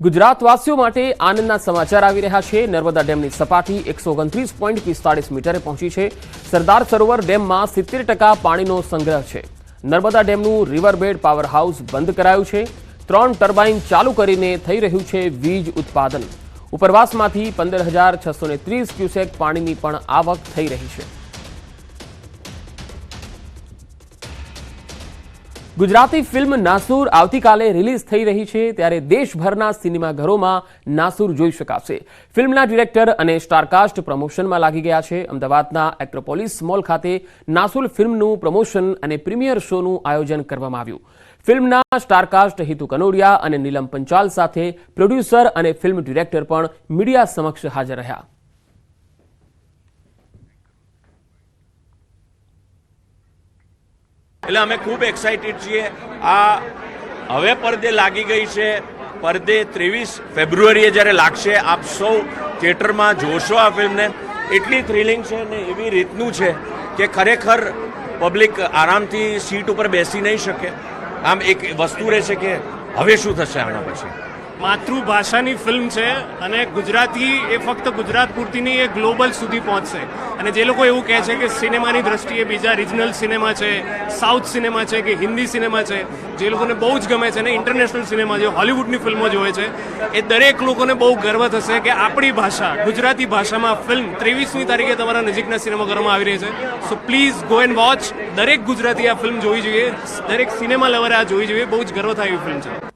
ગુજરાતવાસીઓ માટે આનંદના સમાચાર આવી રહ્યા છે। નર્મદા ડેમની સપાટી 129.45 મીટરે પહોંચી છે। સરદાર સરોવર ડેમમાં 70% પાણીનો સંગ્રહ છે। નર્મદા ડેમનું રિવરબેડ પાવર હાઉસ બંધ કરાયું છે। 3 ટર્બાઇન ચાલુ કરીને થઈ રહ્યું છે વીજ ઉત્પાદન। ઉપરવાસમાંથી 15,630 ક્યુસેક પાણીની પણ આવક થઈ રહી છે। ગુજરાતી ફિલ્મ નાસુર આવતીકાલે રિલીઝ થઈ રહી છે, ત્યારે દેશભરના સિનેમાઘરોમાં નાસુર જોઈ શકાશે। ફિલ્મના ડિરેક્ટર અને સ્ટારકાસ્ટ પ્રમોશનમાં લાગી ગયા છે। અમદાવાદના એક્રોપોલિસ મોલ ખાતે નાસુર ફિલ્મનું પ્રમોશન અને પ્રીમિયર શોનું આયોજન કરવામાં આવ્યું। ફિલ્મના સ્ટારકાસ્ટ હિતુ કનોડિયા અને નીલમ પંચાલ સાથે પ્રોડ્યુસર અને ફિલ્મ ડિરેક્ટર પણ મીડિયા સમક્ષ હાજર રહ્યા। એટલે અમે ખૂબ એક્સાઇટેડ છીએ। આ હવે પડદે લાગી ગઈ છે। પડદે 23 ફેબ્રુઆરીએ જ્યારે લાગશે, આપ સૌ થિયેટરમાં જોશો આ ફિલ્મને। એટલી થ્રિલિંગ છે ને એવી રીતનું છે કે ખરેખર પબ્લિક આરામથી સીટ ઉપર બેસી નહીં શકે। આમ એક વસ્તુ રહેશે કે હવે શું થશે આના પછી। માતૃભાષાની ફિલ્મ છે અને ગુજરાતી એ ફક્ત ગુજરાત પૂરતી નહીં, એ ગ્લોબલ સુધી પહોંચશે। અને જે લોકો એવું કહે છે કે સિનેમાની દ્રષ્ટિએ બીજા રિજનલ સિનેમા છે, સાઉથ સિનેમા છે કે હિન્દી સિનેમા છે, જે લોકોને બહુ જ ગમે છે ને ઇન્ટરનેશનલ સિનેમા જે હોલિવૂડની ફિલ્મો જોવે છે, એ દરેક લોકોને બહુ ગર્વ થશે કે આપણી ભાષા ગુજરાતી ભાષામાં ફિલ્મ 23મી તારીખે તમારા નજીકના સિનેમાઘરોમાં આવી રહી છે। So please go and watch. દરેક ગુજરાતી આ ફિલ્મ જોવી જોઈએ, દરેક સિનેમા લવરે આ જોવી જોઈએ। બહુ જ ગર્વ થાય એવી ફિલ્મ છે।